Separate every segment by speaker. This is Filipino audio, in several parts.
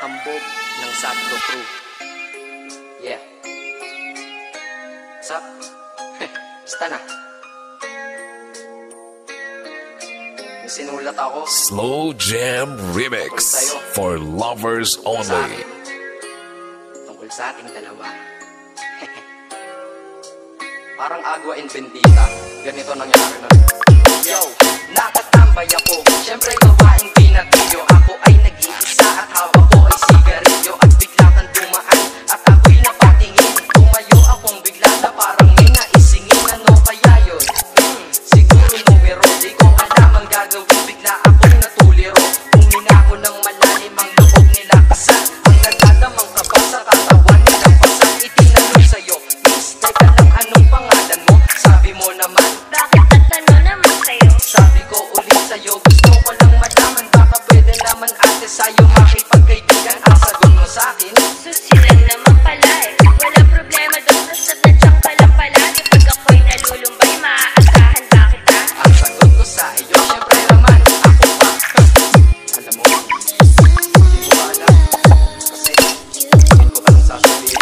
Speaker 1: hambog ng Sadko Crew. Yeah. What's up? Basta na. May sinulat ako.
Speaker 2: Slow Jam Remix for lovers only.
Speaker 1: Tungkol sa ating dalawa. Parang agwa and bendita. Ganito nangyari na. Yo, nakatambay ako. Siyempre gawaing pinatiyo. Ako ay nag-iisa at hawak ko ay sigarilyo. At bigla kang dumaan at ako'y napatingin. Tumayo akong bigla na parang may naisingin. Ano kaya yun? Siguro numero. Di ko alam ang gagawin. Bigla ako'y natuliro. Huminga ko ng malalim ang loob nila kasal. Ang nagdadamang kaba sa katawan nilang pasal. Itinanong sa'yo, miss, teka lang, anong pangalan mo? Sabi mo naman,
Speaker 3: bakit tatanong naman sa'yo?
Speaker 1: sabi ko ulit sa'yo, gusto ko lang malaman. Baka pwede naman ate sa'yo makipagkaibigan. Ang sagot mo sa'kin,
Speaker 3: Susilan naman pala eh. Walang problema doon, basta't nandiyan ka lang palagi. Pag ako'y nalulumbay, maaasahan ba kita?
Speaker 1: ang sagot ko sa iyo, syempre naman, ako pa. Alam mo, hindi ko alam. Kasi, hindi ko anong sasabihin.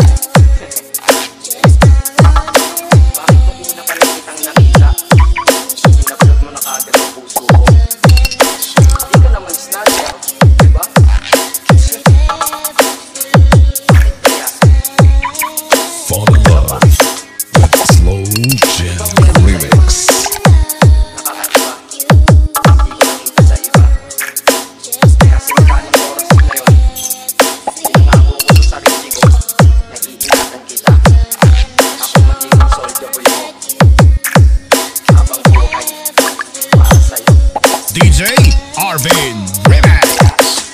Speaker 1: Bakit mo una pa lang kitang nakita? Inablot mo na kagad ang puso ko. Hindi ka naman snatcher, diba? Bakit kaya?
Speaker 2: Fall in love with Slow Jam Remix.
Speaker 1: Nakakaiba. Hindi ko nakita sa iba. Kaya sinakaling oras na yun. Pinangako ko sa sarili ko. Nag-iingatan kita. Ako magiging soldier mo. Habang buhay. Para sa'yo.
Speaker 2: DJ Arvin Remix.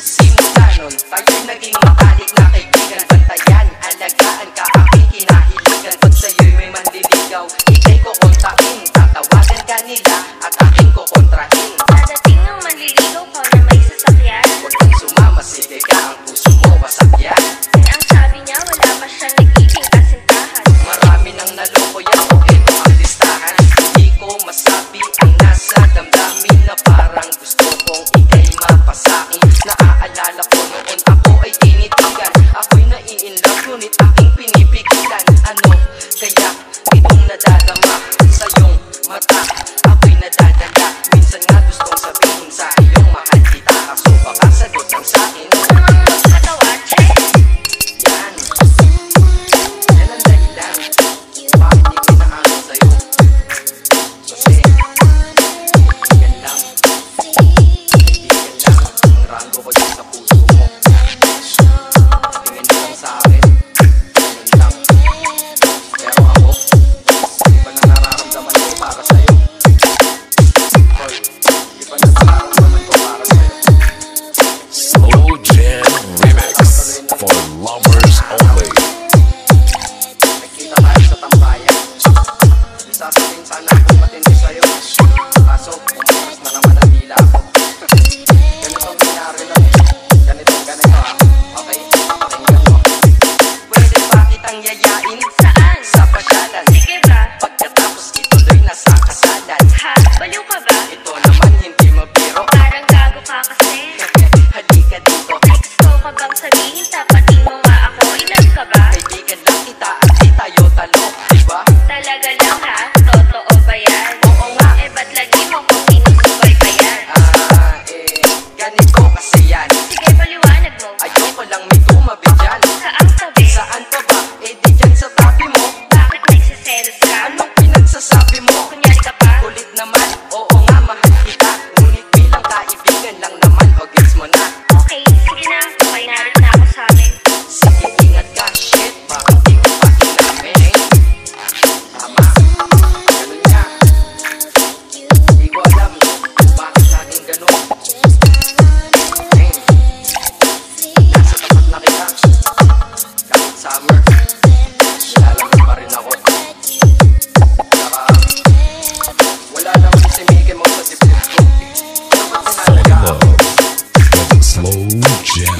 Speaker 1: Simula nun, tayo'y naging matalik na kaibigan. Bantayan, alagaan ka, aking kinahiligan. Pag sa'yo'y may manliligaw, ika'y kukontakin. Tatawagan ka nila at aking kukontrahin.
Speaker 3: Dadating ng manliligaw ko na may sasakyan.
Speaker 1: Huwag kang sumama, sige ka, ang puso mo masakyan.
Speaker 3: Ang sabi niya, wala pa siyang nagiging kasintahan.
Speaker 1: Marami nang naloko yan, o ito ang listahan. Hindi ko masabi ang nasa damdamin na parang gusto kong ika'y mapasakin. Naaalala ko noon ako ay tinitigan. Ako'y nai-inlove, ngunit aking pinipigilan. Ano kaya itong nadadama sa iyong mata? Ako'y nadadala, minsan nga gustong sabihin sa iyong mahal kita. Kaso baka sagot lang sa'kin.
Speaker 3: Namang magkatawa, check.
Speaker 1: Yan, yan ang dahilan. Bakit di ko inaano sa'yo? Kasi, kaibigan lang. Kaibigan lang ang rango ko dyan sa puso mo. Tingin mo lang sa akin, ganun lang. Pero ako, iba na nararamdaman ko para sa'yo. Hoy, iba na nararamdaman ko para sa'yo.
Speaker 2: Slow Jam Remix for lovers only.
Speaker 1: Nagkita tayo sa tambayan. Isasabihin sana akong matindi sa'yo. Kaso, umakas na naman ang dila ako. Ganito ang nangyari lang eh. Ganito ha. Okay? Pakinggan mo. Pwede ba kitang yayain?
Speaker 3: Saan?
Speaker 1: Sa pasyalan.
Speaker 3: Sige ba?
Speaker 1: Pagkatapos ituloy na sa kasalan.
Speaker 3: Ha? Baliw ka ba?
Speaker 1: Ito naman hindi mabiro.
Speaker 3: Parang gago ka kasi.
Speaker 1: Halika dito.
Speaker 3: Gusto ka bang sabihin, tapatin mo nga ako? Ilan ka ba?
Speaker 1: Kaibigan lang kita at di tayo talo. Diba?
Speaker 3: Talaga lang ha? Totoo ba yan?
Speaker 1: Oo nga.
Speaker 3: Eh ba't lagi mo kung sinusubay pa yan?
Speaker 1: Ganito kasi yan.
Speaker 3: Sige, paliwanag mo.
Speaker 1: Ayoko lang may tumabi dyan.
Speaker 3: Saan tabi?
Speaker 1: Saan pa ba? Eh di dyan sa tabi mo.
Speaker 3: Bakit nagsiselos ka?
Speaker 1: Anong pinagsasabi mo?
Speaker 3: Kunyari ka pa?
Speaker 1: Kulit naman, oo nga mahal kita. Ngunit bilang kaibigan lang naman, o gets mo na.
Speaker 3: Okay, sige na. Okay, narit na ako sa amin.
Speaker 1: Sige ingat ka, shit, bakit di ko pa inamin? Tama, ganun nga. Di ko alam kung bakit laging ganun. Nasa tapat na kita. Kahit summer, nilalamig pa rin ako. Saka, wala naman si Mickey Mouse sa dibdib ko. Dapat
Speaker 2: Fall in
Speaker 1: tinalaga
Speaker 2: love
Speaker 1: ako.
Speaker 2: with Slow Jam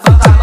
Speaker 1: batang